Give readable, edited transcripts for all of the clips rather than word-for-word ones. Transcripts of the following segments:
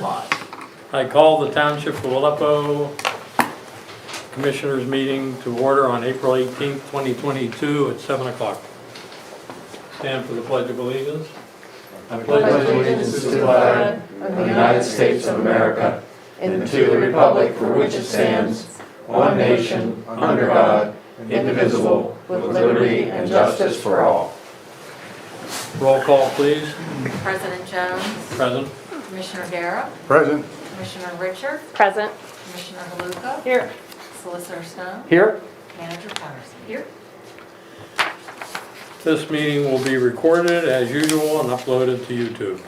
I call the Township of Aleppo Commissioners meeting to order on April 18th, 2022 at 7 o'clock. Stand for the Pledge of Allegiance. I pledge allegiance to the flag of the United States of America and to the republic for which it stands, one nation, under God, indivisible, with liberty and justice for all. Roll call, please. President Jones. Present. Commissioner Guerra. Present. Commissioner Richard. Present. Commissioner Haluka. Here. Solicitor Stone. Here. Manager Patterson. Here. This meeting will be recorded as usual and uploaded to YouTube.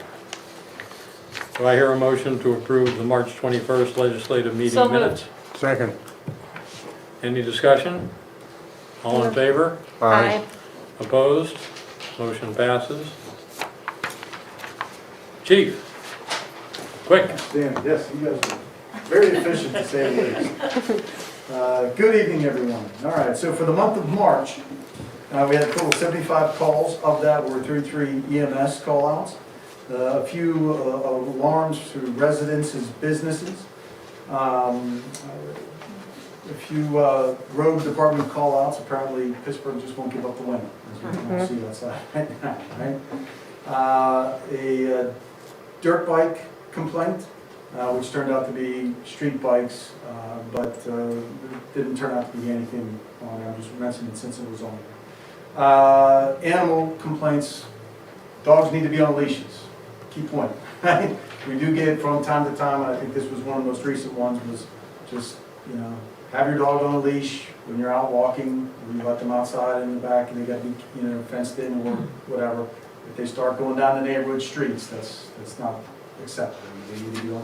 Do I hear a motion to approve the March 21st legislative meeting So moved. minutes? Second. Any discussion? All in favor? Aye. Opposed? Motion passes. Chief, quick. Dan, yes, you guys are very efficient to say the least. Good evening, everyone. All right, so for the month of March, we had a total of 75 calls. Of that were 33 EMS call-outs. A few alarms to residences, businesses. A few road department call-outs. Apparently Pittsburgh just won't give up the win, as we can all see outside right now, right? A dirt bike complaint, which turned out to be street bikes, but it didn't turn out to be anything on there. I'm just mentioning it since it was on there. Animal complaints, dogs need to be on leashes. Key point, right? We do get from time to time, and I think this was one of the most recent ones, was just, you know, have your dog on a leash when you're out walking. You let them outside in the back, and they got to be, you know, fenced in or whatever. If they start going down the neighborhood streets, that's not acceptable. They need to be on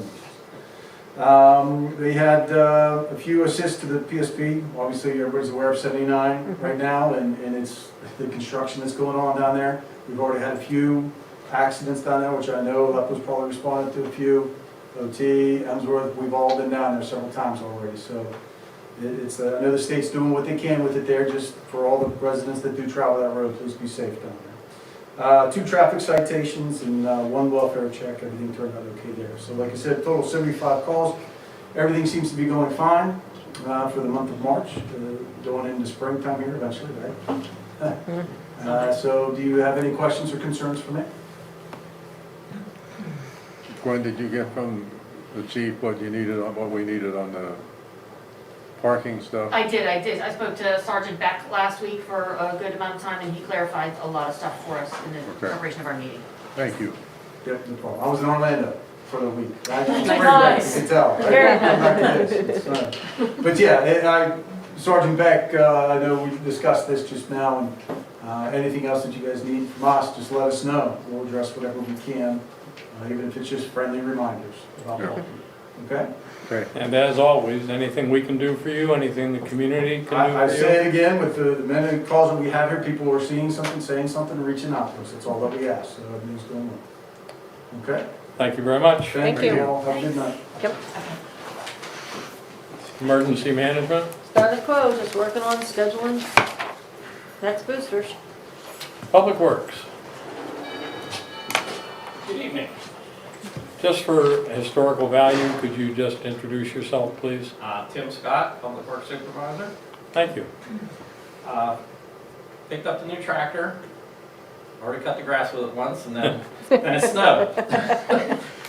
leashes. They had a few assists to the PSP. Obviously, everybody's aware of 79 right now, and it's the construction that's going on down there. We've already had a few accidents down there, which I know Aleppo's probably responded to a few. OT, Emsworth, we've all been down there several times already. So it's I know the state's doing what they can with it there, just for all the residents that do travel that road, please be safe down there. 2 traffic citations and 1 welfare check. Everything turned out okay there. So like I said, total 75 calls. Everything seems to be going fine for the month of March, going into springtime here eventually, right? So do you have any questions or concerns for me? Gwen, did you get from the chief what you needed, what we needed on the parking stuff? I did. I spoke to Sergeant Beck last week for a good amount of time, and he clarified a lot of stuff for us in the preparation of our meeting. Thank you. Yep, no problem. I was in Orlando for the week. Right? Nice. You can tell. Right? Very It's fun. But yeah, Sergeant Beck, I know we discussed this just now, and anything else that you guys need from us, just let us know. We'll address whatever we can, even if it's just friendly reminders about helping. Okay? Okay. And as always, anything we can do for you, anything the community can do I for say you. it again, with the many calls that we have here, people are seeing something, saying something, and reaching out to us. That's all that we ask, so everything's going well. Okay? Thank you very much. Thank you. All have a good night. Yep. Emergency management. Status quo, just working on scheduling next boosters. Public Works. Good evening. Just for historical value, could you just introduce yourself, please? Tim Scott, Public Works Supervisor. Thank you. Picked up the new tractor. Already cut the grass with it once, and then it snowed.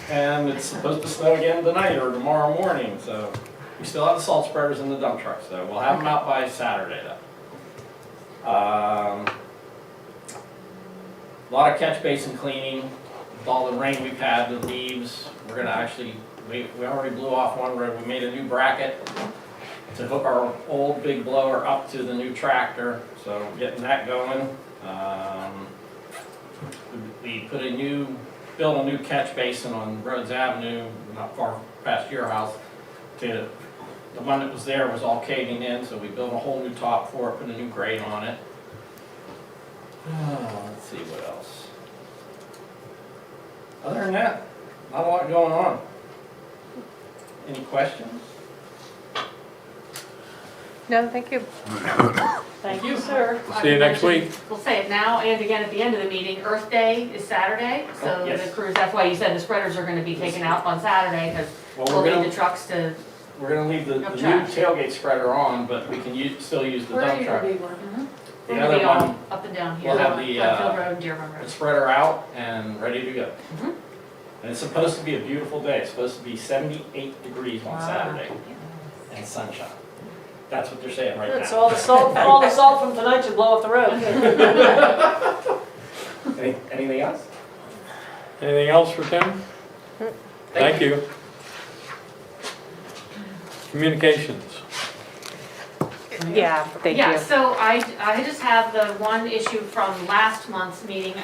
And it's supposed to snow again tonight or tomorrow morning, so we still have the salt spreaders in the dump truck, so we'll have them out by Saturday though. A lot of catch basin cleaning. With all the rain we've had, the leaves, we're gonna actually, we already blew off one road. We made a new bracket to hook our old big blower up to the new tractor, so getting that going. We built a new catch basin on Rhodes Avenue, not far past your house. The one that was there was all caving in, so we built a whole new top for it, put a new grate on it. Let's see what else. Other than that, not a lot going on. Any questions? No, thank you. Thank you, sir. See you next week. We'll say it now and again at the end of the meeting. Earth Day is Saturday, so Oh, yes. the crews, that's why you said the spreaders are gonna be taken out on Saturday, because Well, we'll we're need gonna, the trucks to, we're gonna leave the Up new track. tailgate spreader on, but we can still use the Where are dump you truck. gonna be working? The we're gonna be other all one, up and down here. we'll have on the, Glenfield Road and Dearborn the Road. spreader out and ready to go. Mhm. And it's supposed to be a beautiful day. It's supposed to be 78 degrees on Wow. Saturday and sunshine. That's what they're saying right Good, so now. all the salt from tonight should blow off the road. Anything else? Anything else for Tim? Thank you. Communications. Yeah, thank Yeah, you. so I just have the one issue from last month's meeting.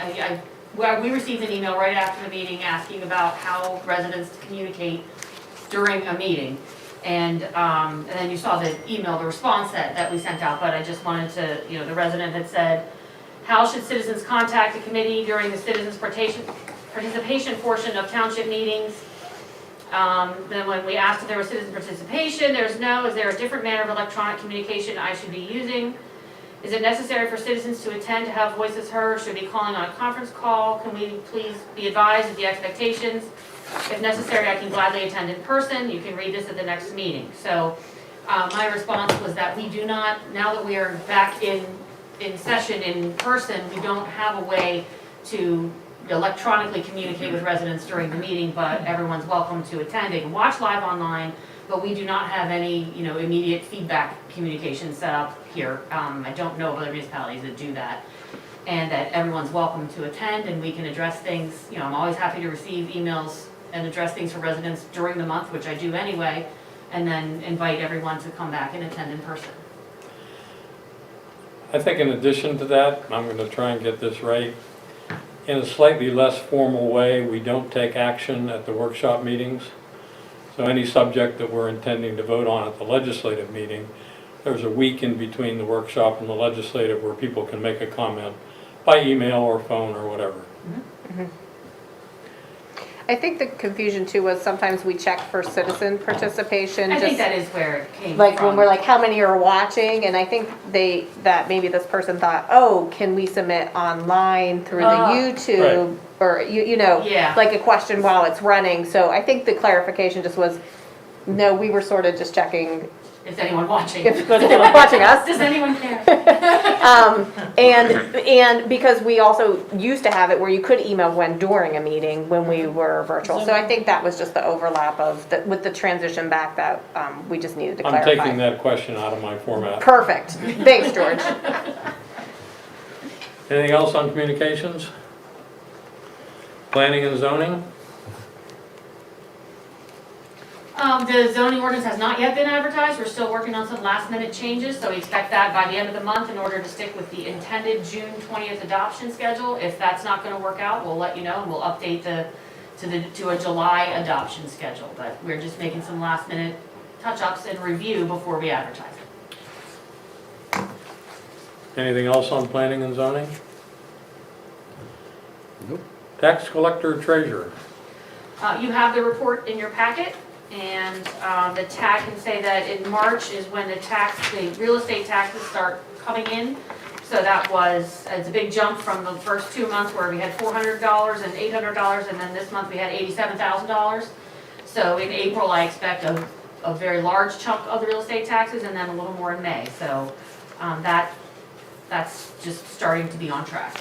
Well, we received an email right after the meeting asking about how residents communicate during a meeting. And then you saw the email, the response that we sent out, but I just wanted to, the resident had said, how should citizens contact the committee during the citizens participation portion of township meetings? Then when we asked if there was citizen participation, there's no. Is there a different manner of electronic communication I should be using? Is it necessary for citizens to attend to have voices heard? Should we be calling on a conference call? Can we please be advised of the expectations? If necessary, I can gladly attend in person. You can read this at the next meeting. So my response was that we do not, now that we are back in session in person, we don't have a way to electronically communicate with residents during the meeting, but everyone's welcome to attend. They can watch live online, but we do not have any, immediate feedback communication set up here. I don't know of other municipalities that do that. And that everyone's welcome to attend and we can address things. I'm always happy to receive emails and address things for residents during the month, which I do anyway, and then invite everyone to come back and attend in person. I think in addition to that, I'm going to try and get this right. In a slightly less formal way, we don't take action at the workshop meetings. So any subject that we're intending to vote on at the legislative meeting, there's a week in between the workshop and the legislative where people can make a comment by email or phone or whatever. I think the confusion too was sometimes we check for citizen participation. I think just that is where it came from. like when we're like, how many are watching? And I think that maybe this person thought, oh, can we submit online through the YouTube? Or, Yeah. like a question while it's running. So I think the clarification just was, no, we were sort of just checking Is anyone watching? if anyone's watching us. Does anyone care? And because we also used to have it where you could email during a meeting when we were virtual. So I think that was just the overlap with the transition back that we just needed to I'm clarify. taking that question out of my format. Perfect. Thanks, George. Anything else on communications? Planning and zoning? The zoning ordinance has not yet been advertised. We're still working on some last minute changes, so we expect that by the end of the month in order to stick with the intended June 20th adoption schedule. If that's not gonna work out, we'll let you know and we'll update to a July adoption schedule. But we're just making some last minute touch-ups and review before we advertise it. Anything else on planning and zoning? Nope. Tax collector treasurer. You have the report in your packet, and the tag can say that in March is when the real estate taxes start coming in. So it's a big jump from the first 2 months where we had $400 and $800, and then this month we had $87,000. So in April, I expect a very large chunk of the real estate taxes, and then a little more in May. So that's just starting to be on track.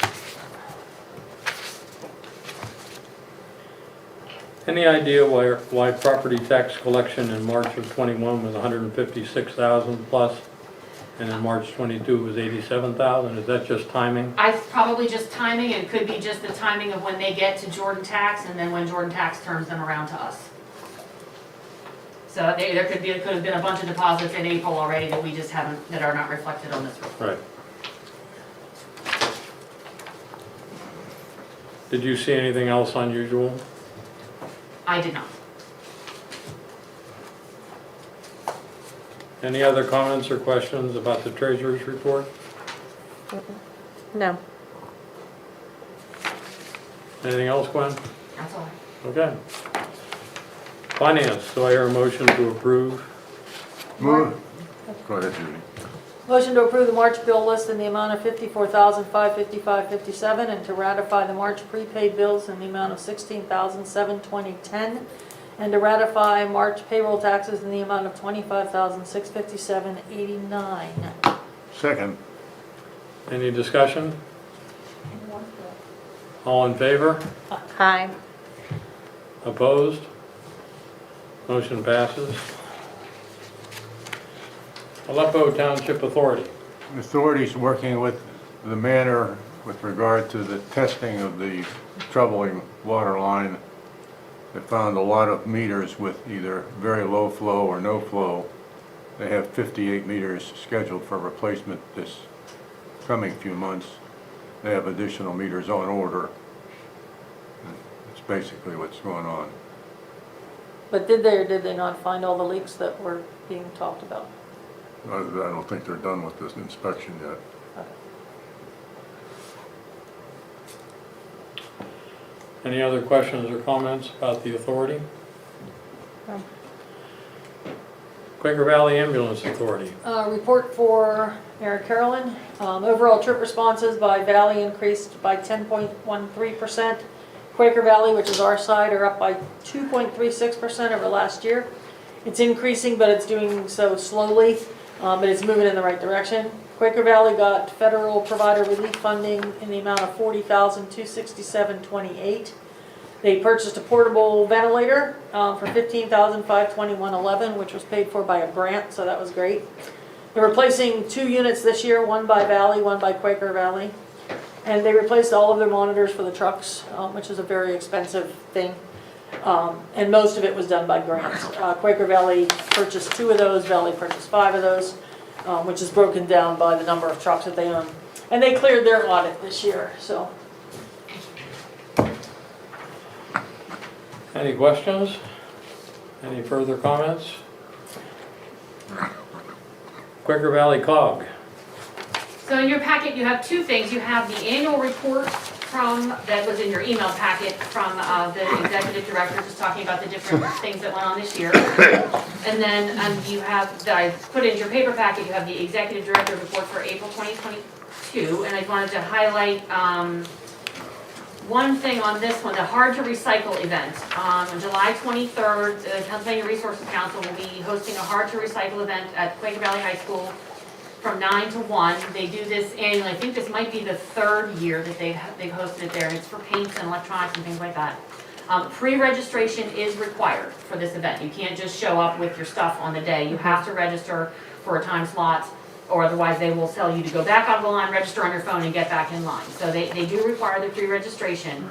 Any idea why property tax collection in March of '21 was 156,000 plus, and in March '22 was 87,000? Is that just timing? Probably just timing, and it could be just the timing of when they get to Jordan Tax, and then when Jordan Tax turns them around to us. So it could have been a bunch of deposits in April already that we just haven't, that are not reflected on this report. Right. Did you see anything else unusual? I did not. Any other comments or questions about the treasurer's report? No. Anything else, Gwen? That's all. Okay. Finance, do I hear a motion to approve? Move. Go ahead, Judy. Motion to approve the March bill list in the amount of $54,555.57 and to ratify the March prepaid bills in the amount of $16,720.10 and to ratify March payroll taxes in the amount of $25,657.89. Second. Any discussion? All in favor? Aye. Opposed? Motion passes. Aleppo Township Authority. The authorities working with the manor with regard to the testing of the troubling water line. They found a lot of meters with either very low flow or no flow. They have 58 meters scheduled for replacement this coming few months. They have additional meters on order. That's basically what's going on. But did they or did they not find all the leaks that were being talked about? I don't think they're done with this inspection yet. Any other questions or comments about the authority? No. Quaker Valley Ambulance Authority. Report for Mayor Carolyn. Overall trip responses by Valley increased by 10.13%. Quaker Valley, which is our side, are up by 2.36% over last year. It's increasing, but it's doing so slowly, but it's moving in the right direction. Quaker Valley got federal provider relief funding in the amount of $40,267.28. They purchased a portable ventilator for $15,521.11, which was paid for by a grant, so that was great. They're replacing 2 units this year, one by Valley, one by Quaker Valley. And they replaced all of their monitors for the trucks, which is a very expensive thing. And most of it was done by grants. Quaker Valley purchased 2 of those, Valley purchased 5 of those, which is broken down by the number of trucks that they own. And they cleared their audit this year, so. Any questions? Any further comments? Quaker Valley COG. So in your packet, you have 2 things. You have the annual report that was in your email packet from the executive director, just talking about the different things that went on this year. And then you have, I put in your paper packet, you have the executive director report for April 2022. And I wanted to highlight one thing on this one, the Hard to Recycle event. On July 23rd, the Pennsylvania Resources Council will be hosting a Hard to Recycle event at Quaker Valley High School from 9 to 1. They do this annually. I think this might be the 3rd year that they've hosted it there. And it's for paints and electronics and things like that. Pre-registration is required for this event. You can't just show up with your stuff on the day. You have to register for a time slot, or otherwise they will tell you to go back on the line, register on your phone, and get back in line. So they do require the pre-registration,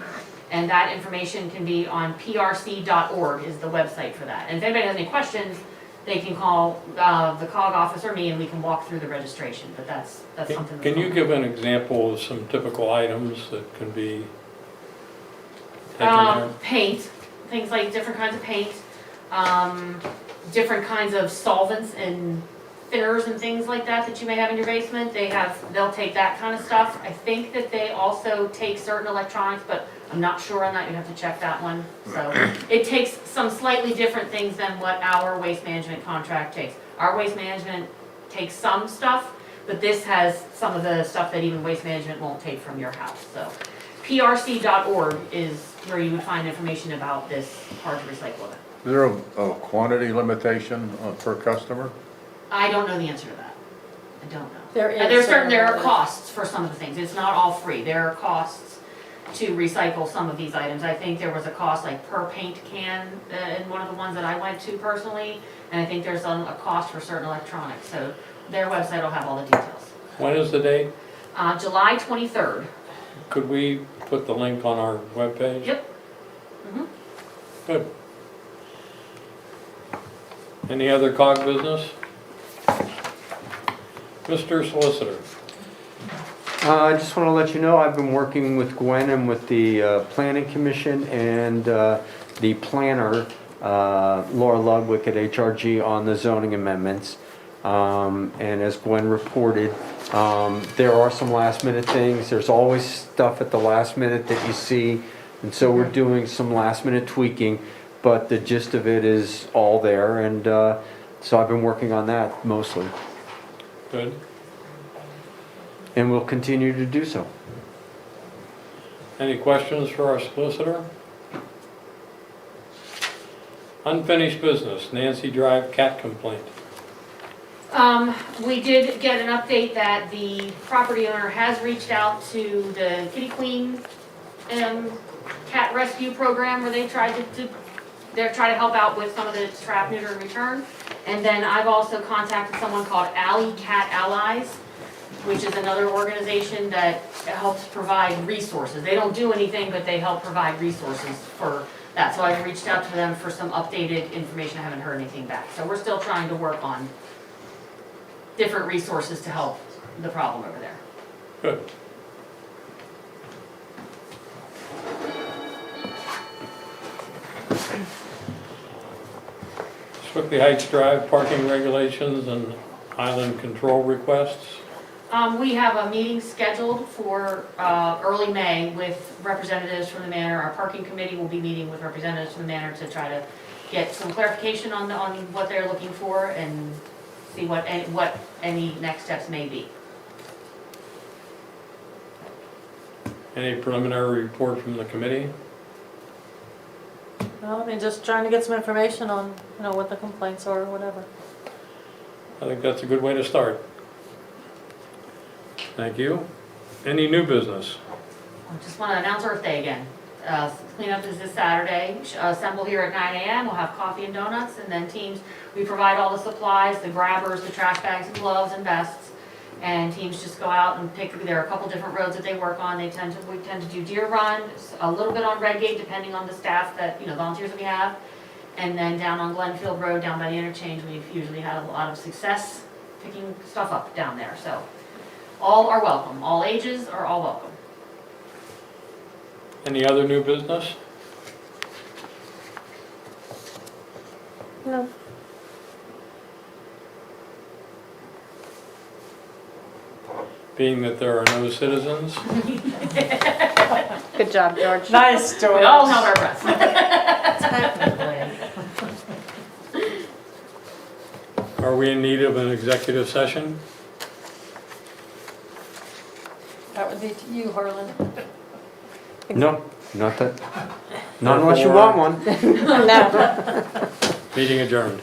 and that information can be on prc.org is the website for that. And if anybody has any questions, they can call the COG office or me, and we can walk through the registration, but that's something. Can you give an example of some typical items that can be taken there? Paint, things like different kinds of paint, different kinds of solvents and thinners and things like that that you may have in your basement. They'll take that kind of stuff. I think that they also take certain electronics, but I'm not sure on that. You have to check that one. So it takes some slightly different things than what our waste management contract takes. Our waste management takes some stuff, but this has some of the stuff that even waste management won't take from your house. So prc.org is where you would find information about this hard to recycle event. Is there a quantity limitation per customer? I don't know the answer to that. I don't know. There There are costs for some of the things. It's not all free. There are costs to recycle some of these items. I think there was a cost like per paint can in one of the ones that I went to personally, and I think there's a cost for certain electronics. So their website will have all the details. When is the date? July 23rd. Could we put the link on our webpage? Yep. Good. Any other COG business? Mr. Solicitor. I just want to let you know I've been working with Gwen and with the Planning Commission and the planner, Laura Ludwig at HRG, on the zoning amendments. And as Gwen reported, there are some last minute things. There's always stuff at the last minute that you see. And so we're doing some last minute tweaking, but the gist of it is all there. And so I've been working on that mostly. Good. and will continue to do so. Any questions for our solicitor? Unfinished business, Nancy Drive cat complaint. We did get an update that the property owner has reached out to the Kitty Queen, cat rescue program where they tried they're trying to help out with some of the trap, neuter, and return. And then I've also contacted someone called Alley Cat Allies, which is another organization that helps provide resources. They don't do anything, but they help provide resources for that. So I've reached out to them for some updated information. I haven't heard anything back. So we're still trying to work on different resources to help the problem over there. Good. Swickley Heights Drive parking regulations and island control requests. We have a meeting scheduled for early May with representatives from the manor. Our parking committee will be meeting with representatives from the manor to try to get some clarification on what they're looking for and see what any next steps may be. Any preliminary report from the committee? No, I mean, just trying to get some information on, what the complaints are or whatever. I think that's a good way to start. Thank you. Any new business? I just want to announce Earth Day again. Cleanup is this Saturday. Assemble here at 9 a.m. We'll have coffee and donuts, and then teams, we provide all the supplies, the grabbers, the trash bags and gloves and vests. And teams just go out and pick, there are a couple different roads that they work on. We tend to do Deer Run, a little bit on Redgate, depending on the staff that, volunteers that we have. And then down on Glenfield Road, down by the interchange, we've usually had a lot of success picking stuff up down there, so. All are welcome, all ages are all welcome. Any other new business? No. Being that there are no citizens, Good job, George. Nice, We George. all held our breath. are we in need of an executive session? That would be to you, Harlan. No, not unless you want one. No. Meeting adjourned.